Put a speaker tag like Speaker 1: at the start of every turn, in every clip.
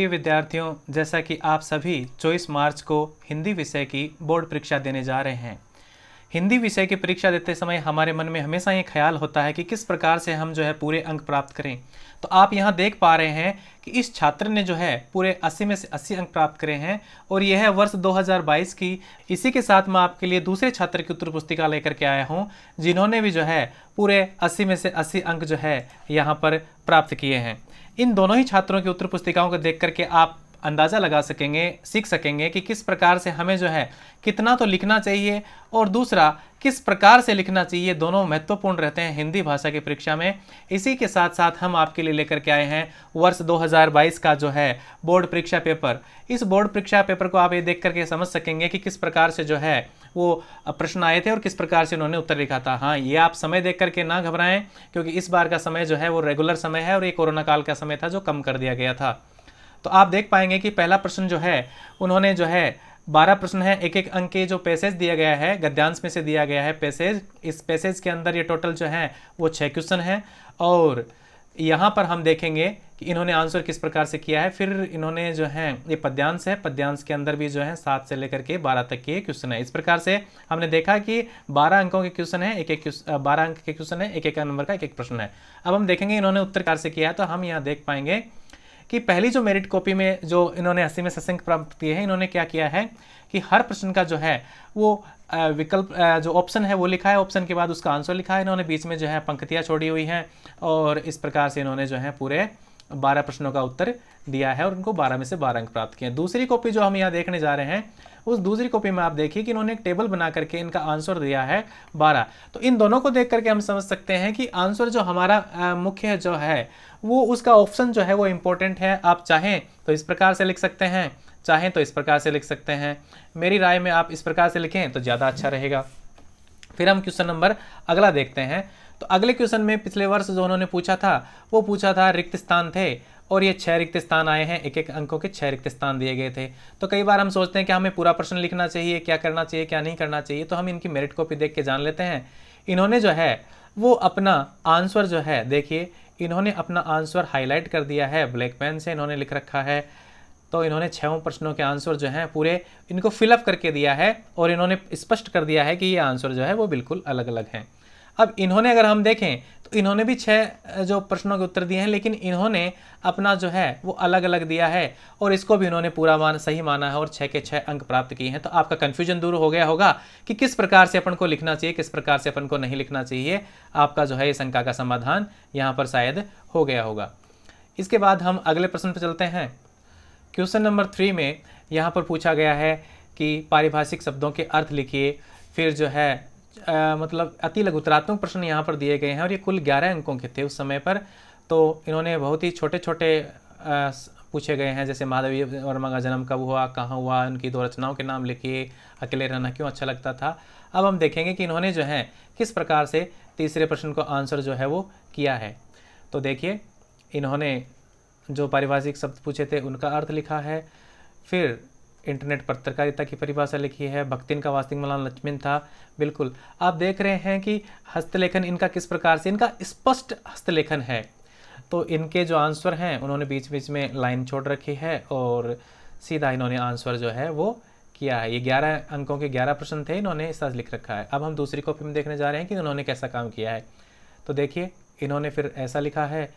Speaker 1: प्रिय विद्यार्थियों, जैसा कि आप सभी 24 मार्च को हिंदी विषय की बोर्ड परीक्षा देने जा रहे हैं। हिंदी विषय की परीक्षा देते समय हमारे मन में हमेशा ये ख्याल होता है कि किस प्रकार से हम पूरे अंक प्राप्त करें। तो आप यहाँ देख पा रहे हैं कि इस छात्र ने पूरे 80 में से 80 अंक प्राप्त करे हैं और यह है वर्ष 2022 की। इसी के साथ मैं आपके लिए दूसरे छात्र की उत्तर पुस्तिका लेकर के आया हूँ, जिन्होंने भी पूरे 80 में से 80 अंक यहाँ पर प्राप्त किए हैं। इन दोनों ही छात्रों की उत्तर पुस्तिकाओं को देख करके आप अंदाज़ा लगा सकेंगे, सीख सकेंगे कि किस प्रकार से हमें कितना तो लिखना चाहिए और दूसरा किस प्रकार से लिखना चाहिए। दोनों महत्वपूर्ण रहते हैं हिंदी भाषा की परीक्षा में। इसी के साथ साथ हम आपके लिए लेकर के आए हैं वर्ष 2022 का बोर्ड परीक्षा पेपर। इस बोर्ड परीक्षा पेपर को आप ये देख करके समझ सकेंगे कि किस प्रकार से वो प्रश्न आए थे और किस प्रकार से उन्होंने उत्तर लिखा था। हाँ, ये आप समय देख करके ना घबराएं, क्योंकि इस बार का समय वो रेगुलर समय है और ये कोरोना काल का समय था जो कम कर दिया गया था। तो आप देख पाएंगे कि पहला प्रश्न उन्होंने 12 प्रश्न है, एक एक अंक के जो पैसेज दिया गया है, गद्यांश में से दिया गया है पैसेज। इस पैसेज के अंदर ये टोटल वो 6 क्वेश्चन है और यहाँ पर हम देखेंगे कि इन्होंने आंसर किस प्रकार से किया है। फिर इन्होंने ये पद्यांश है, पद्यांश के अंदर भी 7 से लेकर के 12 तक के क्वेश्चन है। इस प्रकार से हमने देखा कि 12 अंकों के क्वेश्चन है, 12 अंक के क्वेश्चन है, एक नंबर का एक प्रश्न है। अब हम देखेंगे इन्होंने उत्तर प्रकार से किया है। तो हम यहाँ देख पाएंगे कि पहली जो मेरिट कॉपी में जो इन्होंने 80 में से 80 अंक प्राप्त किए हैं, इन्होंने क्या किया है कि हर प्रश्न का वो विकल्प जो ऑप्शन है वो लिखा है, ऑप्शन के बाद उसका आंसर लिखा है। इन्होंने बीच में पंक्तियाँ छोड़ी हुई हैं और इस प्रकार से इन्होंने पूरे 12 प्रश्नों का उत्तर दिया है और उनको 12 में से 12 अंक प्राप्त किए हैं। दूसरी कॉपी जो हम यहाँ देखने जा रहे हैं, उस दूसरी कॉपी में आप देखिए कि इन्होंने एक टेबल बना करके इनका आंसर दिया है 12। तो इन दोनों को देख करके हम समझ सकते हैं कि आंसर जो हमारा मुख्य वो उसका ऑप्शन वो इम्पोर्टेंट है। आप चाहें तो इस प्रकार से लिख सकते हैं, चाहें तो इस प्रकार से लिख सकते हैं। मेरी राय में आप इस प्रकार से लिखें तो ज़्यादा अच्छा रहेगा। फिर हम क्वेश्चन नंबर अगला देखते हैं। तो अगले क्वेश्चन में पिछले वर्ष जो उन्होंने पूछा था, वो पूछा था रिक्त स्थान थे और ये 6 रिक्त स्थान आए हैं, एक एक अंकों के 6 रिक्त स्थान दिए गए थे। तो कई बार हम सोचते हैं कि हमें पूरा प्रश्न लिखना चाहिए, क्या करना चाहिए, क्या नहीं करना चाहिए। तो हम इनकी मेरिट कॉपी देख के जान लेते हैं। इन्होंने वो अपना आंसर देखिए, इन्होंने अपना आंसर हाईलाइट कर दिया है, ब्लैक पेन से इन्होंने लिख रखा है। तो इन्होंने 6 प्रश्नों के आंसर पूरे इनको फिलअप करके दिया है और इन्होंने स्पष्ट कर दिया है कि ये आंसर वो बिल्कुल अलग अलग हैं। अब इन्होंने अगर हम देखें तो इन्होंने भी 6 जो प्रश्नों के उत्तर दिए हैं, लेकिन इन्होंने अपना वो अलग अलग दिया है और इसको भी इन्होंने पूरा सही माना है और 6 के 6 अंक प्राप्त किए हैं। तो आपका कन्फ्यूजन दूर हो गया होगा कि किस प्रकार से अपन को लिखना चाहिए, किस प्रकार से अपन को नहीं लिखना चाहिए। आपका इस शंका का समाधान यहाँ पर शायद हो गया होगा। इसके बाद हम अगले प्रश्न पर चलते हैं। क्वेश्चन नंबर 3 में यहाँ पर पूछा गया है कि पारिभाषिक शब्दों के अर्थ लिखिए। फिर मतलब अति लघुतरात्मक प्रश्न यहाँ पर दिए गए हैं और ये कुल 11 अंकों के थे उस समय पर। तो इन्होंने बहुत ही छोटे छोटे पूछे गए हैं, जैसे माधवी वर्मा का जन्म कब हुआ, कहाँ हुआ, उनकी 2 रचनाओं के नाम लिखिए, अकेले रहना क्यों अच्छा लगता था। अब हम देखेंगे कि इन्होंने किस प्रकार से तीसरे प्रश्न को आंसर वो किया है। तो देखिए, इन्होंने जो पारिभाषिक शब्द पूछे थे उनका अर्थ लिखा है। फिर इंटरनेट पत्रकारिता की परिभाषा लिखी है। भक्तिन का वास्तविक मलान लक्ष्मण था। बिल्कुल आप देख रहे हैं कि हस्तलेखन इनका किस प्रकार से, इनका स्पष्ट हस्तलेखन है। तो इनके जो आंसर हैं उन्होंने बीच बीच में लाइन छोड़ रखी है और सीधा इन्होंने आंसर वो किया है। ये 11 अंकों के 11 प्रश्न थे, इन्होंने इस तरह लिख रखा है। अब हम दूसरी कॉपी में देखने जा रहे हैं कि उन्होंने कैसा काम किया है। तो देखिए, इन्होंने फिर ऐसा लिखा है।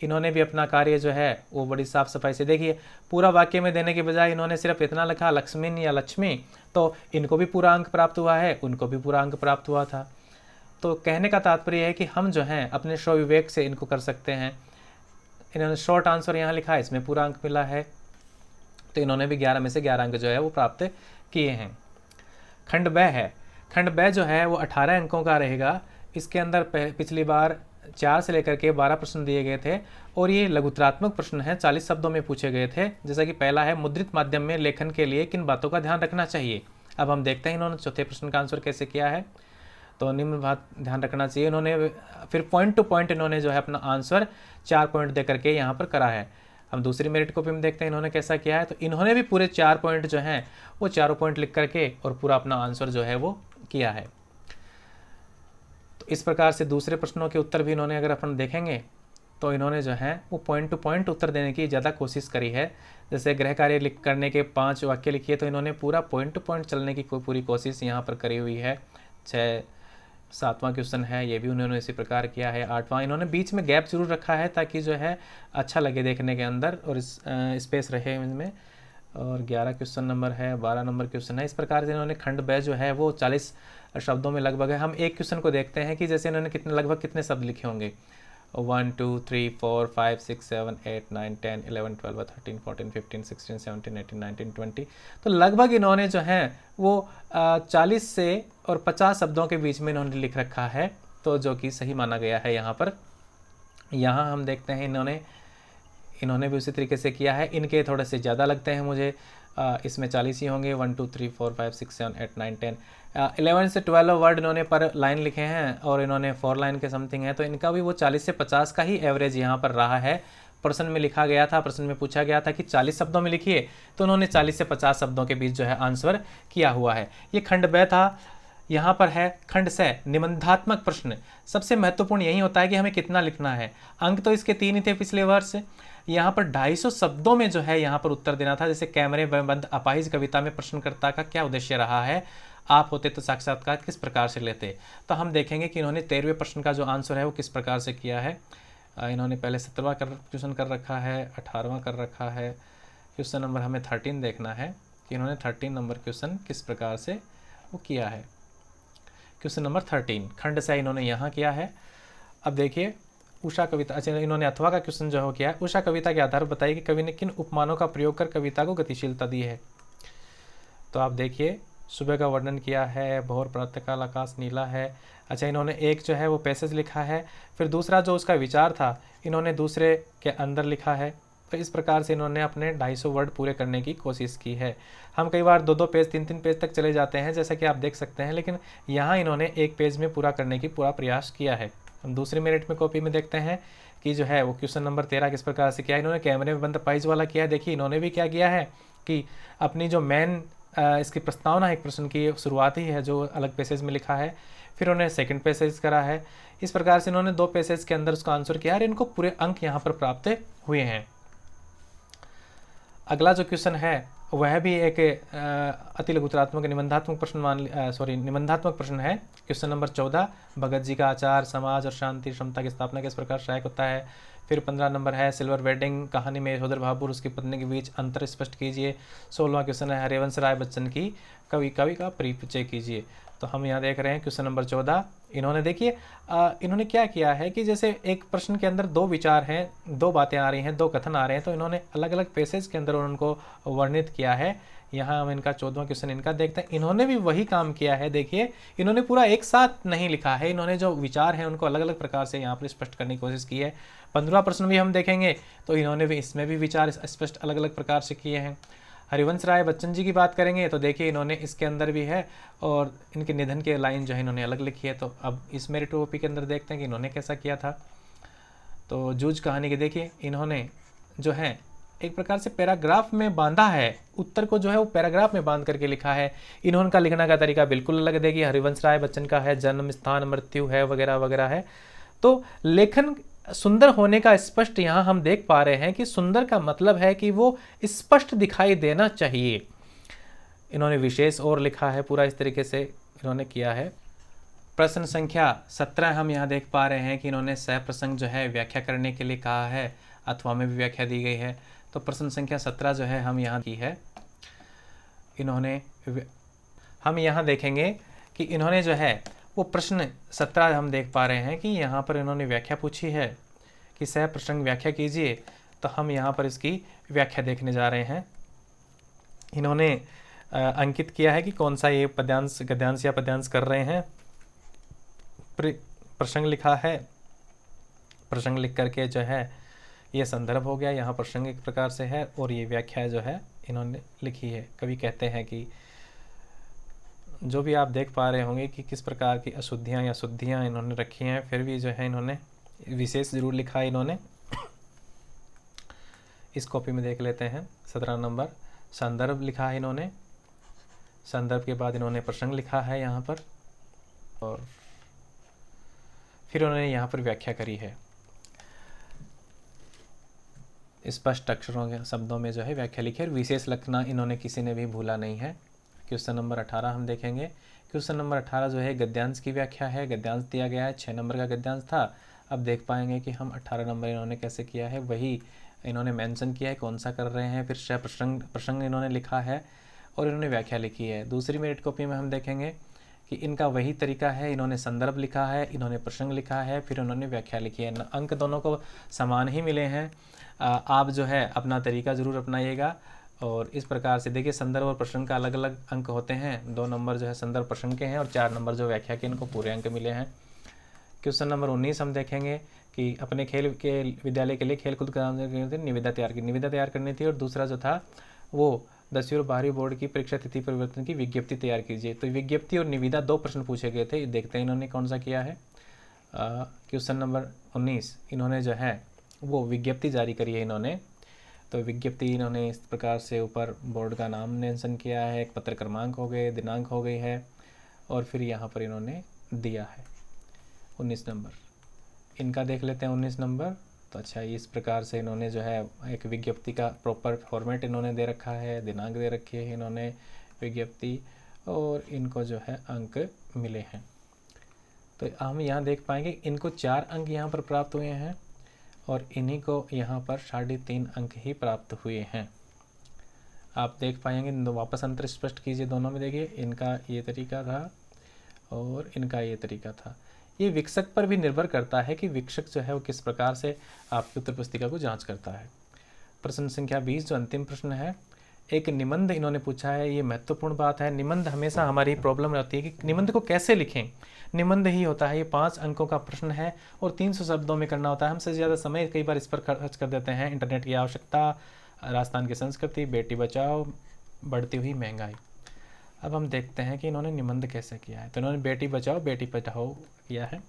Speaker 1: इन्होंने भी अपना कार्य वो बड़ी साफ सफाई से, देखिए पूरा वाक्य में देने के बजाय इन्होंने सिर्फ इतना लिखा लक्ष्मीन या लक्ष्मी। तो इनको भी पूरा अंक प्राप्त हुआ है, उनको भी पूरा अंक प्राप्त हुआ था। तो कहने का तात्पर्य है कि हम अपने स्वविवेक से इनको कर सकते हैं। इन्होंने शॉर्ट आंसर यहाँ लिखा है, इसमें पूरा अंक मिला है। तो इन्होंने भी 11 में से 11 अंक वो प्राप्त किए हैं। खंड ब है। खंड ब वो 18 अंकों का रहेगा। इसके अंदर पिछली बार 4 से लेकर के 12 प्रश्न दिए गए थे और ये लघुतरात्मक प्रश्न है, 40 शब्दों में पूछे गए थे। जैसा कि पहला है, मुद्रित माध्यम में लेखन के लिए किन बातों का ध्यान रखना चाहिए। अब हम देखते हैं इन्होंने चौथे प्रश्न का आंसर कैसे किया है। तो निम्न बात ध्यान रखना चाहिए। इन्होंने फिर पॉइंट टू पॉइंट इन्होंने अपना आंसर 4 पॉइंट दे करके यहाँ पर करा है। हम दूसरी मेरिट कॉपी में देखते हैं इन्होंने कैसा किया है। तो इन्होंने भी पूरे 4 पॉइंट वो चारों पॉइंट लिख करके और पूरा अपना आंसर वो किया है। तो इस प्रकार से दूसरे प्रश्नों के उत्तर भी इन्होंने अगर अपन देखेंगे तो इन्होंने जो है वो पॉइंट टू पॉइंट उत्तर देने की ज़्यादा कोशिश करी है। जैसे गृह कार्य लिख करने के 5 वाक्य लिखिए, तो इन्होंने पूरा पॉइंट टू पॉइंट चलने की पूरी कोशिश यहाँ पर करी हुई है। 7वां क्वेश्चन है, ये भी उन्होंने इसी प्रकार किया है। 8वां इन्होंने बीच में गैप जरूर रखा है ताकि जो है अच्छा लगे देखने के अंदर और स्पेस रहे इनमें। और 11 क्वेश्चन नंबर है, 12 नंबर क्वेश्चन है। इस प्रकार से इन्होंने खंड ब जो है वो 40 शब्दों में लगभग है। हम एक क्वेश्चन को देखते हैं कि जैसे इन्होंने लगभग कितने शब्द लिखे होंगे। 1 2 3 4 5 6 7 8 9 10 11 12 13 14 15 16 17 18 19 20। तो लगभग इन्होंने जो है वो 40 से और 50 शब्दों के बीच में इन्होंने लिख रखा है, तो जो कि सही माना गया है यहाँ पर। यहाँ हम देखते हैं इन्होंने भी उसी तरीके से किया है। इनके थोड़े से ज़्यादा लगते हैं मुझे, इसमें 40 ही होंगे। 1 2 3 4 5 6 7 8 9 10 11 से 12 वर्ड इन्होंने पर लाइन लिखे हैं और इन्होंने 4 लाइन के समथिंग है, तो इनका भी वो 40 से 50 का ही एवरेज यहाँ पर रहा है। प्रश्न में लिखा गया था, प्रश्न में पूछा गया था कि 40 शब्दों में लिखिए, तो उन्होंने 40 से 50 शब्दों के बीच जो है आंसर किया हुआ है। ये खंड ब था। यहाँ पर है खंड स, निबंधात्मक प्रश्न। सबसे महत्वपूर्ण यही होता है कि हमें कितना लिखना है। अंक तो इसके 3 ही थे पिछले वर्ष। यहाँ पर 250 शब्दों में जो है यहाँ पर उत्तर देना था। जैसे कैमरे में बंद अपाहिज कविता में प्रश्नकर्ता का क्या उद्देश्य रहा है, आप होते तो साक्षात्कार किस प्रकार से लेते। तो हम देखेंगे कि इन्होंने 13वें प्रश्न का जो आंसर है वो किस प्रकार से किया है। इन्होंने पहले 17वां क्वेश्चन कर रखा है, 18वां कर रखा है। क्वेश्चन नंबर हमें 13 देखना है कि इन्होंने 13 नंबर क्वेश्चन किस प्रकार से वो किया है। क्वेश्चन नंबर 13 खंड से इन्होंने यहाँ किया है। अब देखिए उषा कविता, अच्छा इन्होंने अथवा का क्वेश्चन जो हो किया है। उषा कविता के आधार पर बताइए कि कवि ने किन उपमानों का प्रयोग कर कविता को गतिशीलता दी है। तो आप देखिए सुबह का वर्णन किया है, भोर प्रातःकाल आकाश नीला है। अच्छा इन्होंने एक जो है वो पैसेज लिखा है, फिर दूसरा जो उसका विचार था इन्होंने दूसरे के अंदर लिखा है। तो इस प्रकार से इन्होंने अपने 250 वर्ड पूरे करने की कोशिश की है। हम कई बार 2-2 पेज 3-3 पेज तक चले जाते हैं जैसा कि आप देख सकते हैं, लेकिन यहाँ इन्होंने एक पेज में पूरा करने की पूरा प्रयास किया है। हम दूसरी मिनट में कॉपी में देखते हैं कि जो है वो क्वेश्चन नंबर 13 किस प्रकार से किया है। इन्होंने कैमरे में बंद अपाहिज वाला किया है। देखिए इन्होंने भी क्या किया है कि अपनी जो मेन इसकी प्रस्तावना है एक प्रश्न की शुरुआत ही है जो अलग पैसेज में लिखा है, फिर उन्होंने सेकंड पैसेज करा है। इस प्रकार से इन्होंने 2 पैसेज के अंदर उसका आंसर किया और इनको पूरे अंक यहाँ पर प्राप्त हुए हैं। अगला जो क्वेश्चन है वह भी एक अति लघुतरात्मक निबंधात्मक प्रश्न निबंधात्मक प्रश्न है। क्वेश्चन नंबर 14 भगत जी का आचार समाज और शांति क्षमता की स्थापना किस प्रकार सहायक होता है। फिर 15 नंबर है सिल्वर वेडिंग कहानी में यशोधर बाबू और उसकी पत्नी के बीच अंतर स्पष्ट कीजिए। 16वां क्वेश्चन है हरिवंश राय बच्चन की कवि का परिचय कीजिए। तो हम यहाँ देख रहे हैं क्वेश्चन नंबर 14। इन्होंने देखिए इन्होंने क्या किया है कि जैसे एक प्रश्न के अंदर 2 विचार हैं, 2 बातें आ रही हैं, 2 कथन आ रहे हैं, तो इन्होंने अलग अलग पैसेज के अंदर उनको वर्णित किया है। यहाँ हम इनका 14वां क्वेश्चन इनका देखते हैं। इन्होंने भी वही काम किया है। देखिए इन्होंने पूरा एक साथ नहीं लिखा है, इन्होंने जो विचार हैं उनको अलग अलग प्रकार से यहाँ पर स्पष्ट करने की कोशिश की है। 15वां प्रश्न भी हम देखेंगे तो इन्होंने भी इसमें भी विचार स्पष्ट अलग अलग प्रकार से किए हैं। हरिवंश राय बच्चन जी की बात करेंगे तो देखिए इन्होंने इसके अंदर भी है और इनके निधन के लाइन जो है इन्होंने अलग लिखी है। तो अब इस मेरिटोपी के अंदर देखते हैं कि इन्होंने कैसा किया था। तो जूझ कहानी के देखिए इन्होंने जो है एक प्रकार से पैराग्राफ में बांधा है, उत्तर को जो है वो पैराग्राफ में बांध करके लिखा है। इन्होंने का लिखने का तरीका बिल्कुल अलग देखिए। हरिवंश राय बच्चन का है जन्म स्थान मृत्यु है वगैरह वगैरह है। तो लेखन सुंदर होने का स्पष्ट यहाँ हम देख पा रहे हैं कि सुंदर का मतलब है कि वो स्पष्ट दिखाई देना चाहिए। इन्होंने विशेष और लिखा है पूरा इस तरीके से इन्होंने किया है। प्रश्न संख्या 17 हम यहाँ देख पा रहे हैं कि इन्होंने सह प्रसंग जो है व्याख्या करने के लिए कहा है, अथवा में भी व्याख्या दी गई है। तो प्रश्न संख्या 17 जो है हम यहाँ की है। इन्होंने हम यहाँ देखेंगे कि इन्होंने जो है वो प्रश्न 17 हम देख पा रहे हैं कि यहाँ पर इन्होंने व्याख्या पूछी है कि सह प्रसंग व्याख्या कीजिए। तो हम यहाँ पर इसकी व्याख्या देखने जा रहे हैं। इन्होंने अंकित किया है कि कौन सा ये पद्यांश गद्यांश या पद्यांश कर रहे हैं। प्रसंग लिखा है, प्रसंग लिख करके जो है ये संदर्भ हो गया, यहाँ प्रसंग एक प्रकार से है और ये व्याख्या जो है इन्होंने लिखी है। कवि कहते हैं कि जो भी आप देख पा रहे होंगे कि किस प्रकार की अशुद्धियाँ या शुद्धियाँ इन्होंने रखी हैं, फिर भी जो है इन्होंने विशेष जरूर लिखा है। इन्होंने इस कॉपी में देख लेते हैं 17 नंबर संदर्भ लिखा है इन्होंने। संदर्भ के बाद इन्होंने प्रसंग लिखा है यहाँ पर और फिर उन्होंने यहाँ पर व्याख्या करी है। स्पष्ट अक्षरों के शब्दों में जो है व्याख्या लिखी है और विशेष लिखना इन्होंने किसी ने भी भूला नहीं है। क्वेश्चन नंबर 18 हम देखेंगे। क्वेश्चन नंबर 18 जो है गद्यांश की व्याख्या है। गद्यांश दिया गया है, 6 नंबर का गद्यांश था। अब देख पाएंगे कि हम 18 नंबर इन्होंने कैसे किया है, वही इन्होंने मेंशन किया है कौन सा कर रहे हैं, फिर प्रसंग इन्होंने लिखा है और इन्होंने व्याख्या लिखी है। दूसरी मेरिट कॉपी में हम देखेंगे कि इनका वही तरीका है, इन्होंने संदर्भ लिखा है, इन्होंने प्रसंग लिखा है, फिर उन्होंने व्याख्या लिखी है। अंक दोनों को समान ही मिले हैं। आप जो है अपना तरीका ज़रूर अपनाइएगा। और इस प्रकार से देखिए संदर्भ और प्रसंग का अलग अलग अंक होते हैं। 2 नंबर जो है संदर्भ प्रसंग के हैं और 4 नंबर जो व्याख्या के, इनको पूरे अंक मिले हैं। क्वेश्चन नंबर 19 हम देखेंगे कि अपने खेल के विद्यालय के लिए खेलकूद कराने निविदा तैयार करनी थी और दूसरा जो था वो 10वीं और 12वीं बोर्ड की परीक्षा तिथि परिवर्तन की विज्ञप्ति तैयार कीजिए। तो विज्ञप्ति और निविदा 2 प्रश्न पूछे गए थे। देखते हैं इन्होंने कौन सा किया है। क्वेश्चन नंबर 19 इन्होंने जो है वो विज्ञप्ति जारी करी है इन्होंने। तो विज्ञप्ति इन्होंने इस प्रकार से ऊपर बोर्ड का नाम मेंशन किया है, एक पत्र क्रमांक हो गए, दिनांक हो गई है और फिर यहाँ पर इन्होंने दिया है 19 नंबर। इनका देख लेते हैं 19 नंबर। तो अच्छा, इस प्रकार से इन्होंने जो है एक विज्ञप्ति का प्रॉपर फॉर्मेट इन्होंने दे रखा है, दिनांक दे रखी है इन्होंने विज्ञप्ति, और इनको जो है अंक मिले हैं। तो हम यहाँ देख पाएंगे इनको 4 अंक यहाँ पर प्राप्त हुए हैं और इन्हीं को यहाँ पर 3.5 अंक ही प्राप्त हुए हैं। आप देख पाएंगे, वापस अंतर स्पष्ट कीजिए दोनों में। देखिए इनका ये तरीका था और इनका ये तरीका था। ये विक्षक पर भी निर्भर करता है कि विक्षक जो है वो किस प्रकार से आपकी उत्तर पुस्तिका को जांच करता है। प्रश्न संख्या 20 जो अंतिम प्रश्न है, एक निबंध इन्होंने पूछा है। ये महत्वपूर्ण बात है। निबंध हमेशा हमारी प्रॉब्लम रहती है कि निबंध को कैसे लिखें। निबंध ही होता है, ये 5 अंकों का प्रश्न है और 300 शब्दों में करना होता है। हमसे ज़्यादा समय कई बार इस पर खर्च कर देते हैं। इंटरनेट की आवश्यकता, राजस्थान की संस्कृति, बेटी बचाओ, बढ़ती हुई महंगाई। अब हम देखते हैं कि इन्होंने निबंध कैसे किया है। तो इन्होंने बेटी बचाओ बेटी पढ़ाओ किया है।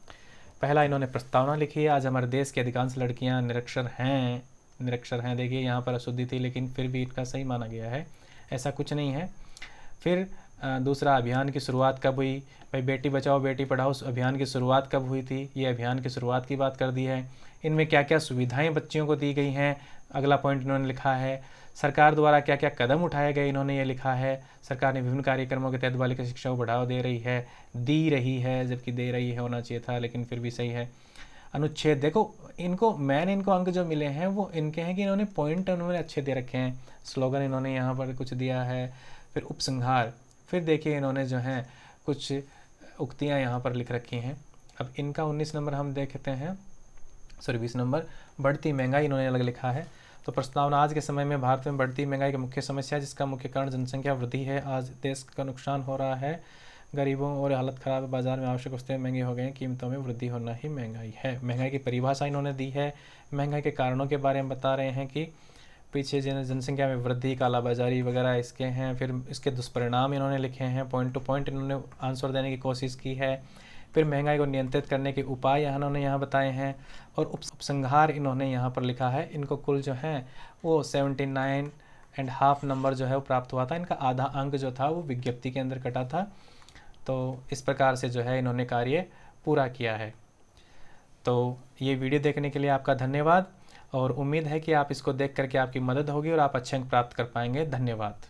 Speaker 1: पहला इन्होंने प्रस्तावना लिखी है। आज हमारे देश की अधिकांश लड़कियां निरक्षर हैं। देखिए यहाँ पर अशुद्धि थी लेकिन फिर भी इनका सही माना गया है, ऐसा कुछ नहीं है। फिर दूसरा, अभियान की शुरुआत कब हुई। भाई बेटी बचाओ बेटी पढ़ाओ अभियान की शुरुआत कब हुई थी, ये अभियान की शुरुआत की बात कर दी है। इनमें क्या क्या सुविधाएं बच्चियों को दी गई हैं, अगला पॉइंट इन्होंने लिखा है। सरकार द्वारा क्या क्या कदम उठाए गए, इन्होंने ये लिखा है। सरकार ने विभिन्न कार्यक्रमों के तहत बालिका शिक्षा को बढ़ावा दे रही है, जबकि दे रही है होना चाहिए था, लेकिन फिर भी सही है। अनुच्छेद देखो, इनको अंक जो मिले हैं वो इनके हैं कि इन्होंने पॉइंट उन्होंने अच्छे दे रखे हैं। स्लोगन इन्होंने यहाँ पर कुछ दिया है। फिर उपसंहार, फिर देखिए इन्होंने जो है कुछ उक्तियाँ यहाँ पर लिख रखी हैं। अब इनका 19 नंबर हम देखते हैं, 20 नंबर। बढ़ती महंगाई इन्होंने अलग लिखा है। तो प्रस्तावना, आज के समय में भारत में बढ़ती महंगाई की मुख्य समस्या है, जिसका मुख्य कारण जनसंख्या वृद्धि है। आज देश का नुकसान हो रहा है, गरीबों और हालत ख़राब है, बाजार में आवश्यक वस्तुएं महंगी हो गई हैं, कीमतों में वृद्धि होना ही महंगाई है। महंगाई की परिभाषा इन्होंने दी है। महंगाई के कारणों के बारे में बता रहे हैं कि पीछे जनसंख्या में वृद्धि, कालाबाजारी वगैरह इसके हैं। फिर इसके दुष्परिणाम इन्होंने लिखे हैं, पॉइंट टू पॉइंट इन्होंने आंसर देने की कोशिश की है। फिर महंगाई को नियंत्रित करने के उपाय इन्होंने यहाँ बताए हैं और उपसंहार इन्होंने यहाँ पर लिखा है। इनको कुल जो है वो 79.5 नंबर जो है वो प्राप्त हुआ था। इनका आधा अंक जो था वो विज्ञप्ति के अंदर कटा था। तो इस प्रकार से जो है इन्होंने कार्य पूरा किया है। तो ये वीडियो देखने के लिए आपका धन्यवाद और उम्मीद है कि आप इसको देख करके आपकी मदद होगी और आप अच्छे अंक प्राप्त कर पाएंगे। धन्यवाद।